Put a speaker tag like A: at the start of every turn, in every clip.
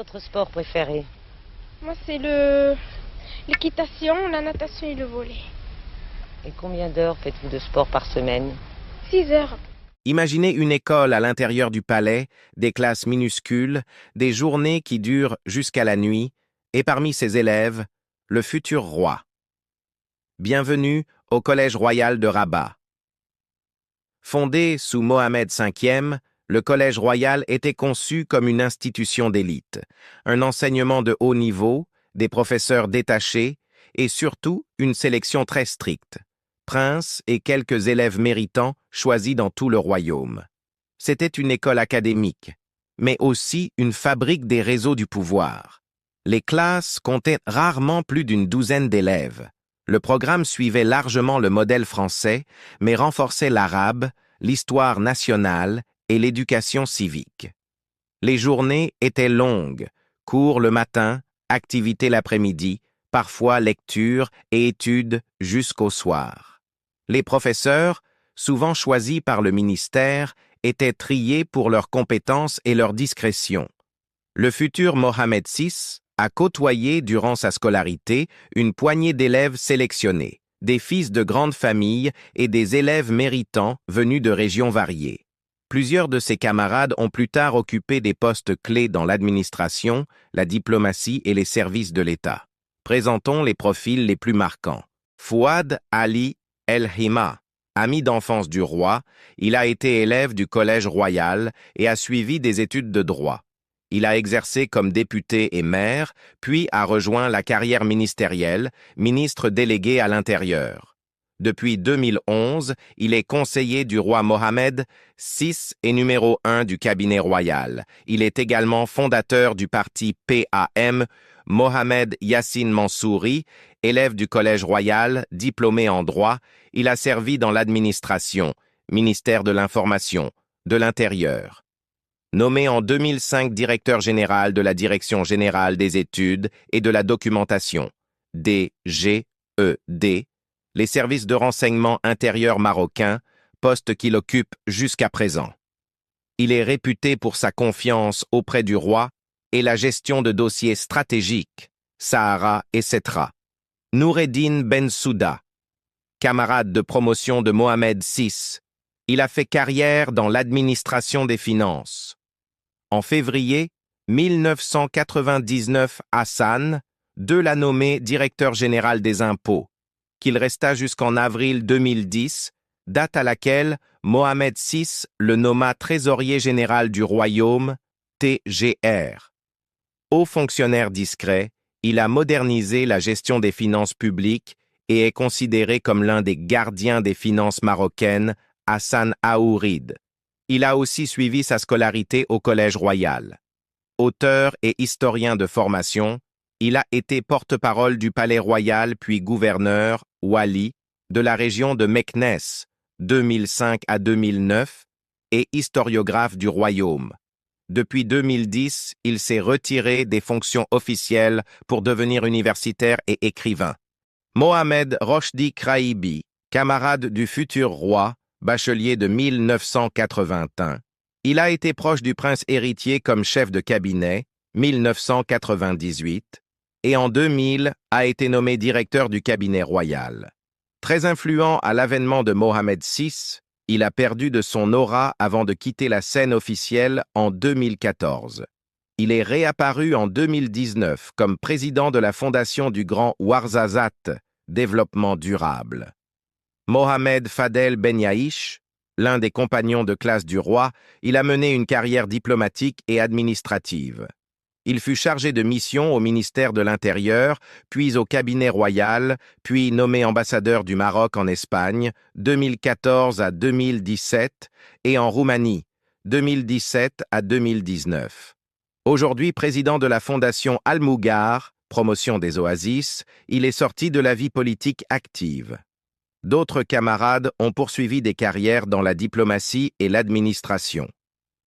A: votre sport préféré?
B: Moi, c'est l'équitation, la natation et le volley.
A: Et combien d'heures faites-vous de sport par semaine?
B: 6 heures.
C: Imaginez une école à l'intérieur du palais, des classes minuscules, des journées qui durent jusqu'à la nuit, et parmi ses élèves, le futur roi. Bienvenue au Collège royal de Rabat. Fondé sous Mohamed V, le Collège royal était conçu comme une institution d'élite, un enseignement de haut niveau, des professeurs détachés et surtout une sélection très stricte, princes et quelques élèves méritants choisis dans tout le royaume. C'était une école académique, mais aussi une fabrique des réseaux du pouvoir. Les classes comptaient rarement plus d'une douzaine d'élèves. Le programme suivait largement le modèle français, mais renforçait l'arabe, l'histoire nationale et l'éducation civique. Les journées étaient longues, cours le matin, activités l'après-midi, parfois lecture et études jusqu'au soir. Les professeurs, souvent choisis par le ministère, étaient triés pour leurs compétences et leur discrétion. Le futur Mohamed VI a côtoyé durant sa scolarité une poignée d'élèves sélectionnés, des fils de grandes familles et des élèves méritants venus de régions variées. Plusieurs de ses camarades ont plus tard occupé des postes clés dans l'administration, la diplomatie et les services de l'État. Présentons les profils les plus marquants. Fouad Ali El-Hima, ami d'enfance du roi, il a été élève du Collège royal et a suivi des études de droit. Il a exercé comme député et maire, puis a rejoint la carrière ministérielle, ministre délégué à l'Intérieur. Depuis 2011, il est conseiller du roi Mohamed VI et numéro 1 du cabinet royal. Il est également fondateur du parti PAM, Mohamed Yassine Mansouri, élève du Collège royal, diplômé en droit. Il a servi dans l'administration, ministère de l'Information, de l'Intérieur. Nommé en 2005 directeur général de la Direction générale des études et de la documentation, DGED, les services de renseignement intérieur marocains, poste qu'il occupe jusqu'à présent. Il est réputé pour sa confiance auprès du roi et la gestion de dossiers stratégiques, Sahara et Cetra. Noureddin Ben Souda, camarade de promotion de Mohamed VI, il a fait carrière dans l'administration des finances. En février 1999, Hassan II l'a nommé directeur général des impôts, qu'il resta jusqu'en avril 2010, date à laquelle Mohamed VI le nomma trésorier général du royaume, TGR. Haut fonctionnaire discret, il a modernisé la gestion des finances publiques et est considéré comme l'un des gardiens des finances marocaines, Hassan Aourid. Il a aussi suivi sa scolarité au Collège royal. Auteur et historien de formation, il a été porte-parole du Palais royal puis gouverneur, wali, de la région de Meknès, 2005 à 2009, et historiographe du royaume. Depuis 2010, il s'est retiré des fonctions officielles pour devenir universitaire et écrivain. Mohamed Rochdi Kraibi, camarade du futur roi, bachelier de 1981. Il a été proche du prince héritier comme chef de cabinet, 1998, et en 2000 a été nommé directeur du cabinet royal. Très influent à l'avènement de Mohamed VI, il a perdu de son aura avant de quitter la scène officielle en 2014. Il est réapparu en 2019 comme président de la fondation du Grand Ouarzazate, développement durable. Mohamed Fadel Ben Yaïch, l'un des compagnons de classe du roi, il a mené une carrière diplomatique et administrative. Il fut chargé de mission au ministère de l'Intérieur, puis au cabinet royal, puis nommé ambassadeur du Maroc en Espagne, 2014 à 2017, et en Roumanie, 2017 à 2019. Aujourd'hui président de la fondation Al-Mougar, promotion des oasis, il est sorti de la vie politique active. D'autres camarades ont poursuivi des carrières dans la diplomatie et l'administration.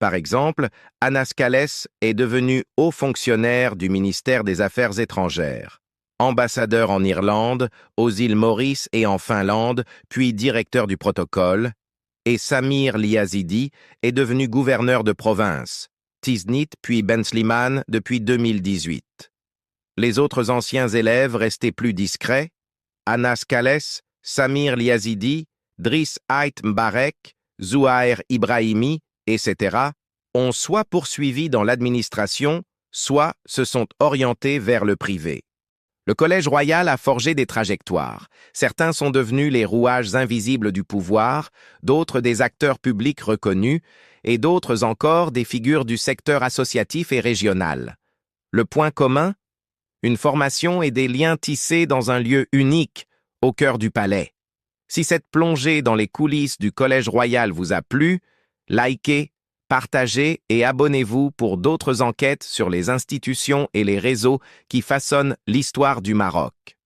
C: Par exemple, Anas Kalès est devenu haut fonctionnaire du ministère des Affaires étrangères, ambassadeur en Irlande, aux îles Maurice et en Finlande, puis directeur du protocole, et Samir Liazidi est devenu gouverneur de province, Tiznit puis Ben Slimane depuis 2018. Les autres anciens élèves restés plus discrets, Anas Kales, Samir Liazidi, Driss Ait Mbarek, Zouhair Ibrahimi, etc., ont soit poursuivi dans l'administration, soit se sont orientés vers le privé. Le Collège royal a forgé des trajectoires. Certains sont devenus les rouages invisibles du pouvoir, d'autres des acteurs publics reconnus, et d'autres encore des figures du secteur associatif et régional. Le point commun? Une formation et des liens tissés dans un lieu unique, au cœur du palais. Si cette plongée dans les coulisses du Collège royal vous a plu, likez, partagez et abonnez-vous pour d'autres enquêtes sur les institutions et les réseaux qui façonnent l'histoire du Maroc.